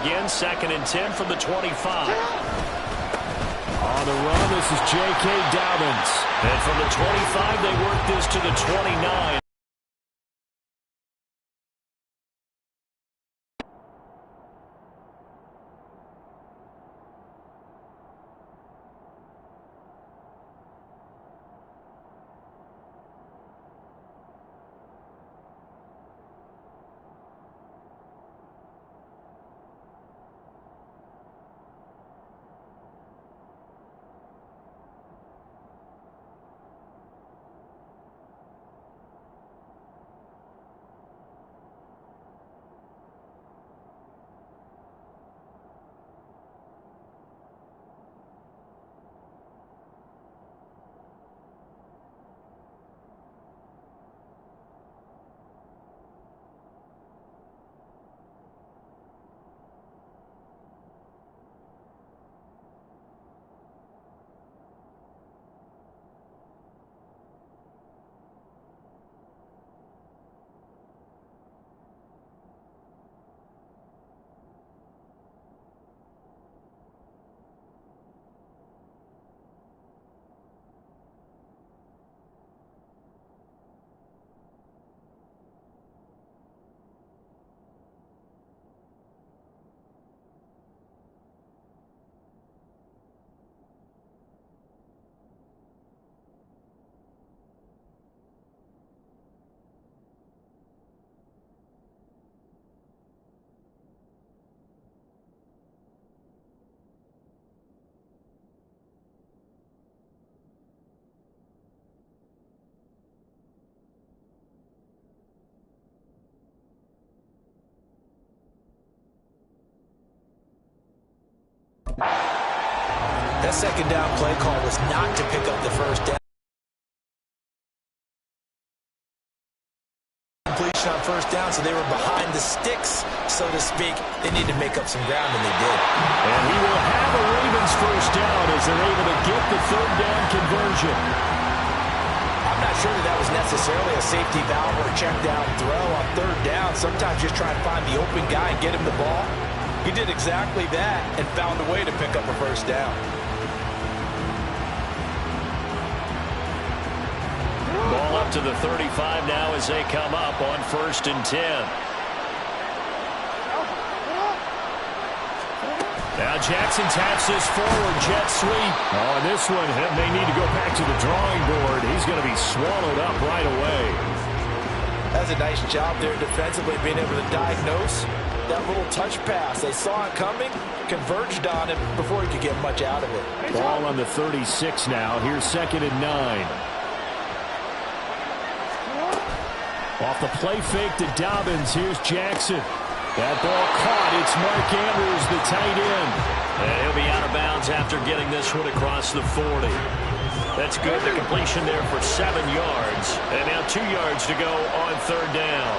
again. 2nd and 10 from the 25. On the run, this is J.K. Dobbins. And from the 25, they work this to the 29. That second down play call was not to pick up the first down. Completion on first down, so they were behind the sticks, so to speak. They need to make up some ground, and they did. And we will have a Ravens first down as they're able to get the 3rd down conversion. I'm not sure that was necessarily a safety valve or a check down throw on 3rd down. Sometimes just try and find the open guy and get him the ball. He did exactly that and found a way to pick up a first down. Ball up to the 35 now as they come up on 1st and 10. Now Jackson taps this forward, jet sweep. Oh, and this one may need to go back to the drawing board. He's going to be swallowed up right away. That's a nice job there defensively, being able to diagnose that little touch pass. They saw it coming, converged on it before he could get much out of it. Ball on the 36 now. Here's 2nd and 9. Off the play fake to Dobbins. Here's Jackson. That ball caught. It's Mark Andrews, the tight end. And he'll be out of bounds after getting this one across the 40. That's good. The completion there for 7 yards. And now 2 yards to go on 3rd down.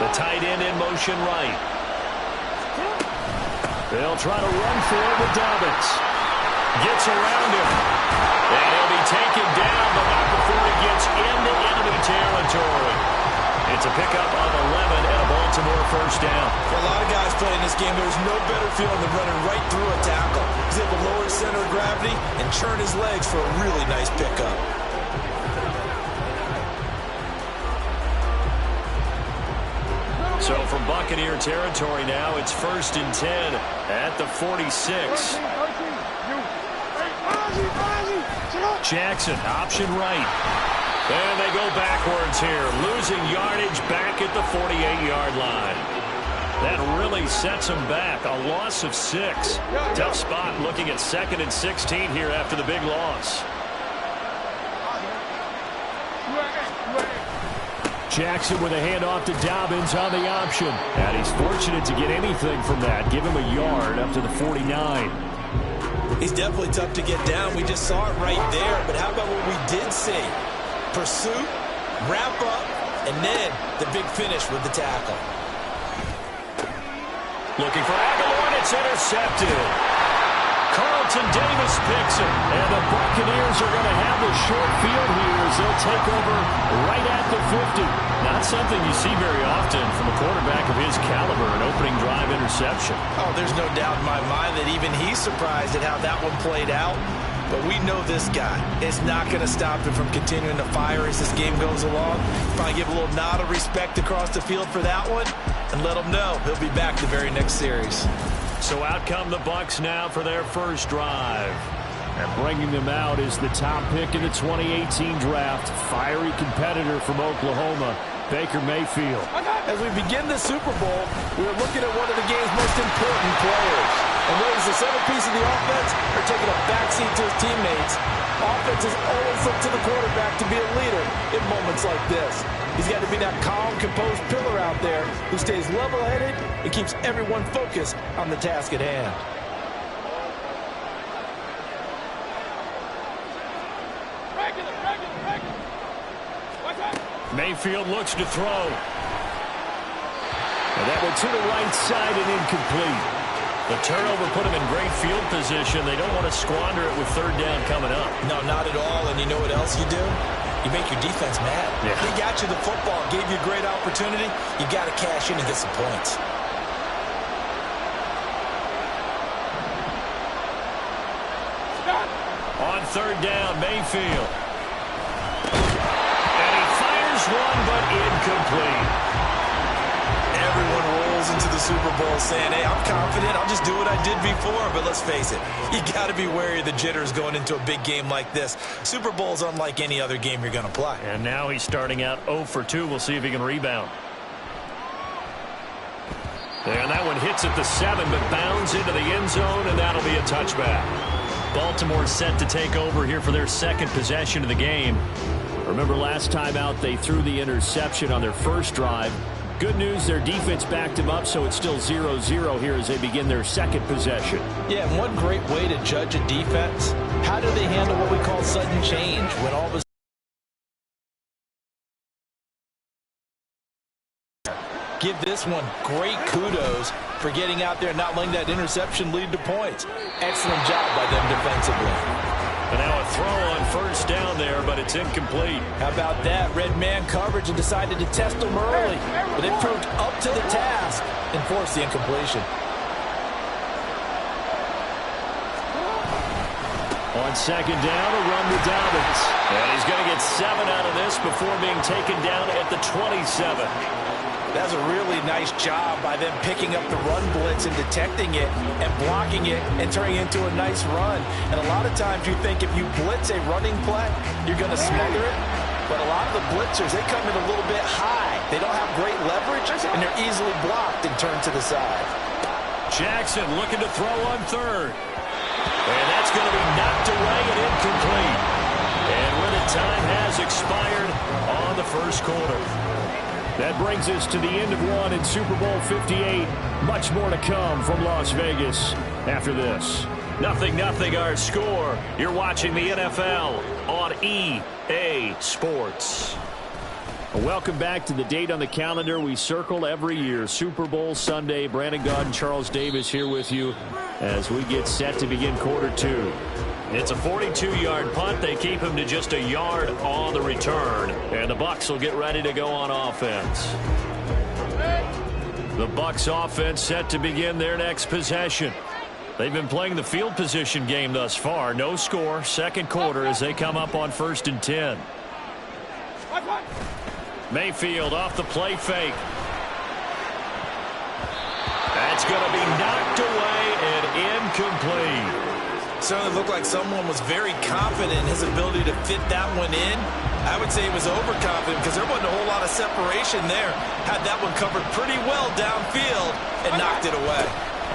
The tight end in motion right. They'll try to run for it with Dobbins. Gets around him. And he'll be taken down, but not before he gets into enemy territory. It's a pickup on 11 and a Baltimore first down. For a lot of guys playing this game, there's no better feeling than running right through a tackle. He's able to lower his center of gravity and churn his legs for a really nice pickup. So from Buccaneer territory now, it's 1st and 10 at the 46. Jackson, option right. And they go backwards here, losing yardage back at the 48-yard line. That really sets them back, a loss of 6. Tough spot looking at 2nd and 16 here after the big loss. Jackson with a handoff to Dobbins on the option. And he's fortunate to get anything from that. Give him a yard up to the 49. He's definitely tough to get down. We just saw it right there. But how about what we did see? Pursuit, wrap up, and then the big finish with the tackle. Looking for Aguilar, and it's intercepted. Carlton Davis picks it. And the Buccaneers are going to have the short field here as they'll take over right at the 50. Not something you see very often from a quarterback of his caliber, an opening drive interception. Oh, there's no doubt in my mind that even he's surprised at how that one played out. But we know this guy is not going to stop him from continuing to fire as this game goes along. Probably give a little nod of respect across the field for that one and let him know he'll be back the very next series. So out come the Bucs now for their first drive. And bringing them out is the top pick in the 2018 draft, fiery competitor from Oklahoma, Baker Mayfield. As we begin the Super Bowl, we're looking at one of the game's most important players. And whether he's the centerpiece of the offense or taking a backseat to his teammates, offenses always look to the quarterback to be a leader in moments like this. He's got to be that calm, composed pillar out there who stays level-headed and keeps everyone focused on the task at hand. Mayfield looks to throw. And that one to the right side and incomplete. The turnover put him in great field position. They don't want to squander it with third down coming up. No, not at all. And you know what else you do? You make your defense mad. Yeah. They got you the football, gave you a great opportunity. You got to cash in and get some points. On third down, Mayfield. And he fires one, but incomplete. Everyone rolls into the Super Bowl saying, hey, I'm confident. I'll just do what I did before. But let's face it, you got to be wary of the jitters going into a big game like this. Super Bowl's unlike any other game you're going to play. And now he's starting out 0 for 2. We'll see if he can rebound. And that one hits at the 7, but bounds into the end zone, and that'll be a touchback. Baltimore set to take over here for their second possession of the game. Remember last time out they threw the interception on their first drive. Good news, their defense backed them up, so it's still 0-0 here as they begin their second possession. Yeah, and one great way to judge a defense, how do they handle what we call sudden change when all of a give this one great kudos for getting out there and not letting that interception lead to points. Excellent job by them defensively. And now a throw on first down there, but it's incomplete. How about that? Red man coverage and decided to test them early. But it proved up to the task and forced the incompletion. On second down, a run to Dobbins. And he's going to get 7 out of this before being taken down at the 27. That's a really nice job by them picking up the run blitz and detecting it and blocking it and turning it into a nice run. And a lot of times you think if you blitz a running play, you're going to smother it. But a lot of the blitzers, they come in a little bit high. They don't have great leverage, and they're easily blocked and turned to the side. Jackson looking to throw on third. And that's going to be knocked away and incomplete. And when the time has expired on the first quarter. That brings us to the end of one in Super Bowl 58. Much more to come from Las Vegas after this. 0-0 our score. You're watching the NFL on EA Sports. Welcome back to the date on the calendar we circle every year. Super Bowl Sunday. Brandon Gaud and Charles Davis here with you as we get set to begin quarter two. It's a 42-yard punt. They keep him to just a yard on the return. And the Bucs will get ready to go on offense. The Bucs offense set to begin their next possession. They've been playing the field position game thus far. No score, second quarter as they come up on 1st and 10. Mayfield off the play fake. That's going to be knocked away and incomplete. Certainly looked like someone was very confident in his ability to fit that one in. I would say he was overconfident because there wasn't a whole lot of separation there. Had that one covered pretty well downfield and knocked it away.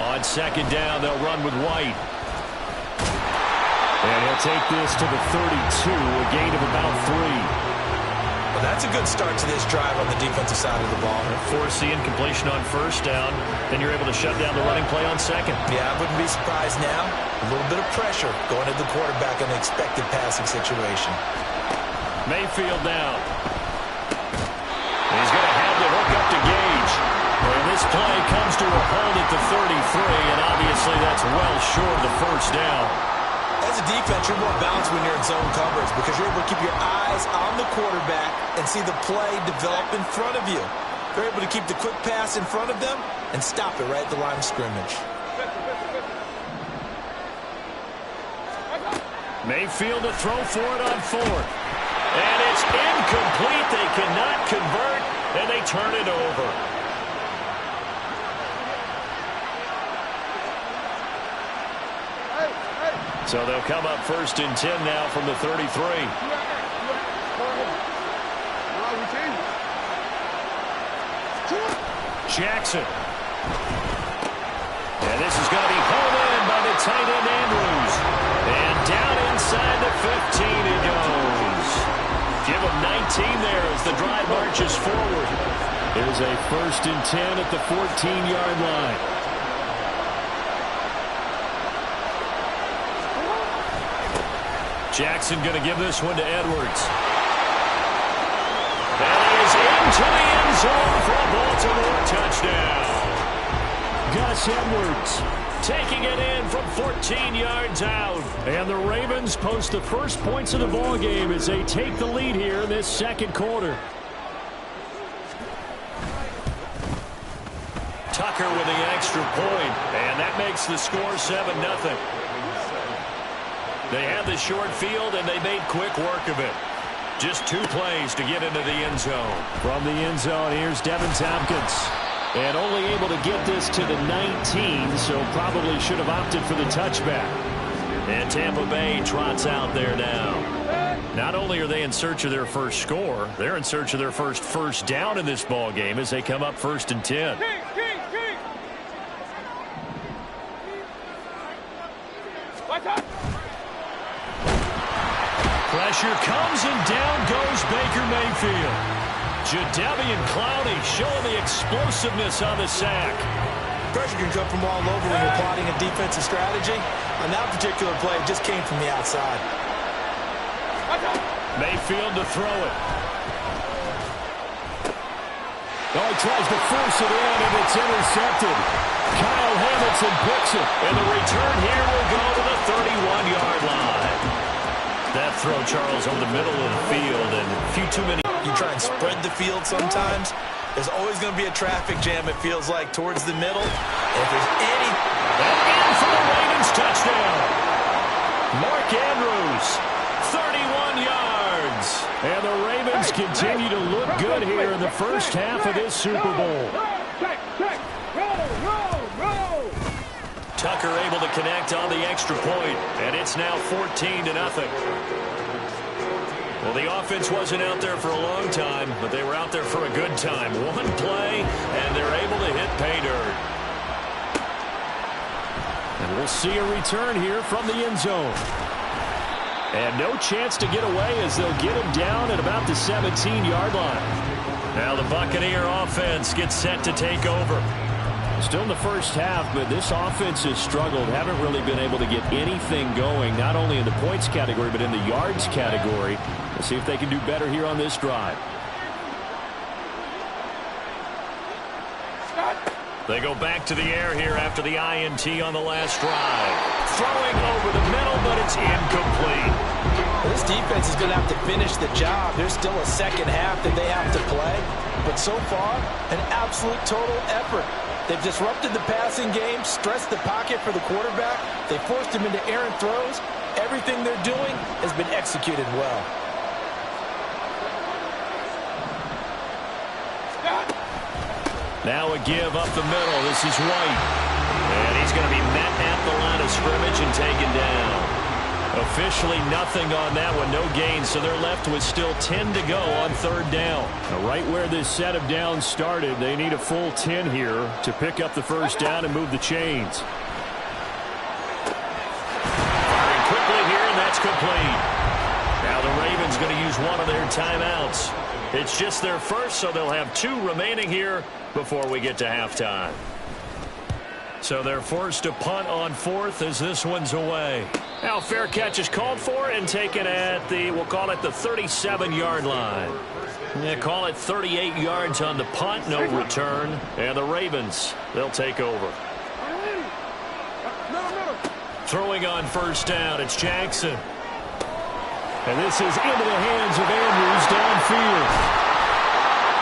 On second down, they'll run with White. And he'll take this to the 32, a gain of about 3. Well, that's a good start to this drive on the defensive side of the ball. Force the incompletion on first down. Then you're able to shut down the running play on second. Yeah, I wouldn't be surprised now. A little bit of pressure going at the quarterback in an expected passing situation. Mayfield down. He's going to have to hook up to Gage. And this play comes to a hold at the 33, and obviously that That's well short of the first down. As a defense, you're more balanced when you're in zone coverage because you're able to keep your eyes on the quarterback and see the play develop in front of you. They're able to keep the quick pass in front of them and stop it right at the line of scrimmage. Mayfield to throw for it on fourth. And it's incomplete. They cannot convert, and they turn it over. So they'll come up 1st and 10 now from the 33. Jackson. And this is going to be hauled in by the tight end Andrews. And down inside the 15 it goes. Give him 19 there as the drive marches forward. There's a 1st and 10 at the 14-yard line. Jackson going to give this one to Edwards. And he's into the end zone for a Baltimore touchdown. Gus Edwards taking it in from 14 yards out. And the Ravens post the first points of the ball game as they take the lead here in this second quarter. Tucker with the extra point, and that makes the score 7-0. They had the short field, and they made quick work of it. Just 2 plays to get into the end zone. From the end zone, here's Devin Tompkins. And only able to get this to the 19, so probably should have opted for the touchback. And Tampa Bay trots out there now. Not only are they in search of their first score, they're in search of their first down in this ball game as they come up 1st and 10. Pressure comes, and down goes Baker Mayfield. Jadeveon Clowney showing the explosiveness on the sack. Pressure can come from all over when you're plotting a defensive strategy. On that particular play, it just came from the outside. Mayfield to throw it. Oh, he tries to force it in, and it's intercepted. Kyle Hamilton picks it. And the return here will go to the 31-yard line. That throw, Charles, over the middle of the field, and a few too many. You try and spread the field sometimes. There's always going to be a traffic jam, it feels like, towards the middle. And if there's any... And in for the Ravens touchdown. Mark Andrews, 31 yards. And the Ravens continue to look good here in the first half of this Super Bowl. Tucker able to connect on the extra point, and it's now 14-0. Well, the offense wasn't out there for a long time, but they were out there for a good time. One play, and they're able to hit pay dirt. And we'll see a return here from the end zone. And no chance to get away as they'll get him down at about the 17-yard line. Now the Buccaneer offense gets set to take over. Still in the first half, but this offense has struggled. Haven't really been able to get anything going, not only in the points category, but in the yards category. Let's see if they can do better here on this drive. They go back to the air here after the INT on the last drive. Throwing over the middle, but it's incomplete. This defense is going to have to finish the job. There's still a second half that they have to play. But so far, an absolute total effort. They've disrupted the passing game, stressed the pocket for the quarterback. They forced him into errant throws. Everything they're doing has been executed well. Now a give up the middle. This is White. And he's going to be met at the line of scrimmage and taken down. Officially nothing on that one, no gain, so they're left with still 10 to go on 3rd down. Now, right where this set of downs started, they need a full 10 here to pick up the first down and move the chains. Firing quickly here, and that's complete. Now the Ravens going to use one of their timeouts. It's just their first, so they'll have 2 remaining here before we get to halftime. So they're forced to punt on 4th as this one's away. Now fair catch is called for and taken at the, we'll call it the 37-yard line. Yeah, call it 38 yards on the punt, no return. And the Ravens, they'll take over. Throwing on first down, it's Jackson. And this is into the hands of Andrews downfield.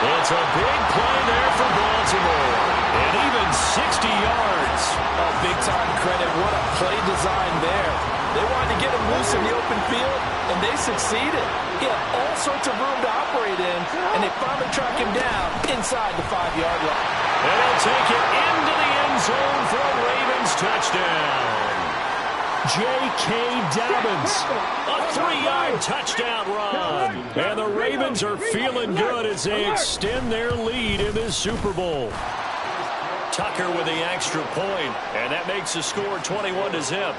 It's a big play there for Baltimore. And even 60 yards. Oh, big-time credit. What a play design there. They wanted to get him loose in the open field, and they succeeded. He had all sorts of room to operate in, and they finally track him down inside the 5-yard line. And he'll take it into the end zone for a Ravens touchdown. J.K. Dobbins, a 3-yard touchdown run. And the Ravens are feeling good as they extend their lead in this Super Bowl. Tucker with the extra point, and that makes the score 21-0.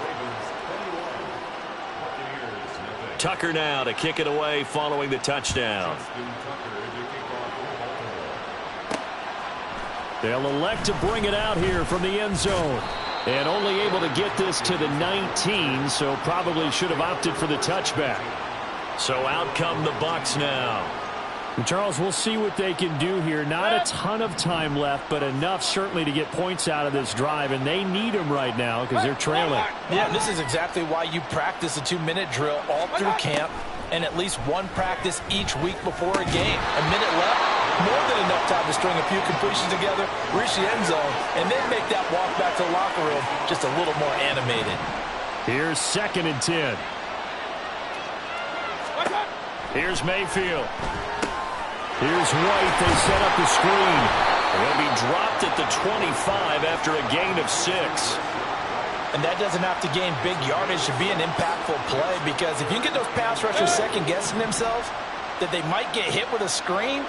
Tucker now to kick it away following the touchdown. They'll elect to bring it out here from the end zone. And only able to get this to the 19, so probably should have opted for the touchback. So out come the Bucs now. And Charles, we'll see what they can do here. Not a ton of time left, but enough certainly to get points out of this drive, and they need them right now because they're trailing. Yeah, this is exactly why you practice a 2-minute drill all through camp and at least one practice each week before a game. A minute left, more than enough time to string a few completions together, reach the end zone, and then make that walk back to the locker room just a little more animated. Here's 2nd and 10. Here's Mayfield. Here's White. They set up the screen. He'll be dropped at the 25 after a gain of 6. And that doesn't have to gain big yardage to be an impactful play, because if you get those pass rushers second-guessing themselves that they might get hit with a screen,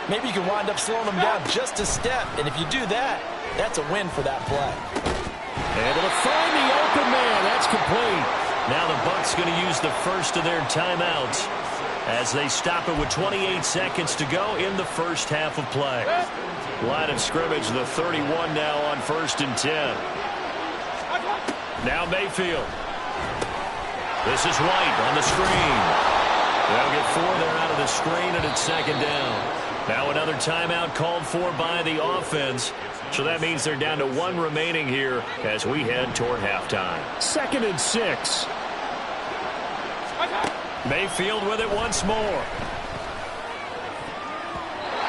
maybe you can wind up slowing them down just a step. And if you do that, that's a win for that play. Able to find the open man. That's complete. Now the Bucs going to use the first of their timeouts as they stop it with 28 seconds to go in the first half of play. Line of scrimmage, the 31 now on 1st and 10. Now Mayfield. This is White on the screen. They'll get 4 there out of the screen, and it's 2nd down. Now another timeout called for by the offense. So that means they're down to 1 remaining here as we head toward halftime. 2nd and 6. Mayfield with it once more.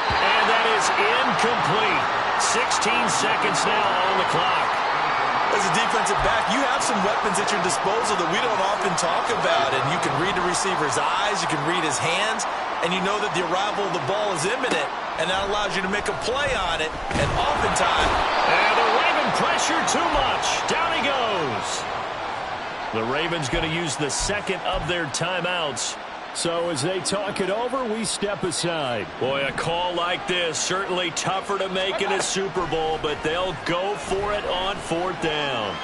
And that is incomplete. 16 seconds now on the clock. As a defensive back, you have some weapons at your disposal that we don't often talk about. And you can read the receiver's eyes, you can read his hands, and you know that the arrival of the ball is imminent, and that allows you to make a play on it. And oftentimes... And the Raven pressure too much. Down he goes. The Ravens going to use the 2nd of their timeouts. So as they talk it over, we step aside. Boy, a call like this, certainly tougher to make in a Super Bowl, but they'll go for it on 4th down.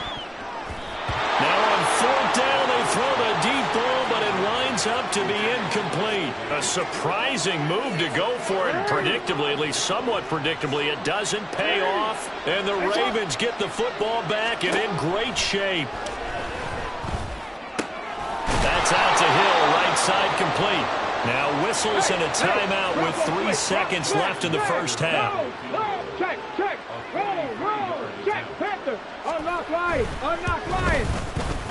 Now on 4th down, they throw the deep ball, but it winds up to be incomplete. A surprising move to go for it, and predictably, at least somewhat predictably, it doesn't pay off, and the Ravens get the football back and in great shape. That's out to Hill, right side complete. Now whistles and a timeout with 3 seconds left in the first half. Check, roll, check, Panther, unlock line.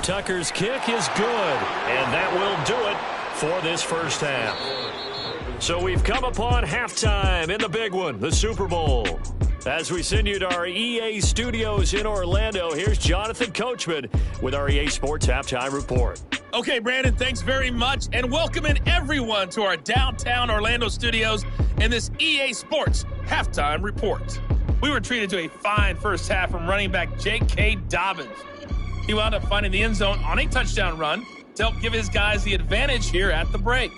Tucker's kick is good, and that will do it for this first half. So we've come upon halftime in the big one, the Super Bowl. As we send you to our EA studios in Orlando, here's Jonathan Coachman with our EA Sports Halftime Report. Okay, Brandon, thanks very much, and welcome in everyone to our downtown Orlando studios and this EA Sports Halftime Report. We were treated to a fine first half from running back J.K. Dobbins. He wound up finding the end zone on a touchdown run to help give his guys the advantage here at the break.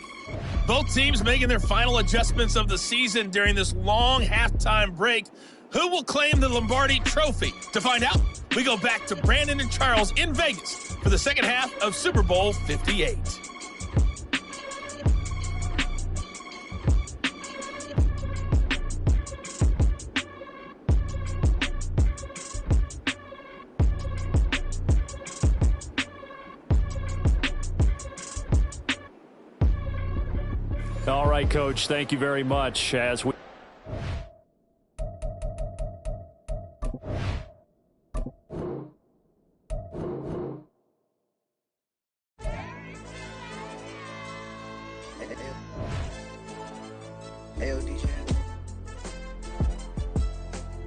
Both teams making their final adjustments of the season during this long halftime break. Who will claim the Lombardi Trophy? To find out, we go back to Brandon and Charles in Vegas for the second half of Super Bowl 58. All right, Coach, thank you very much. As we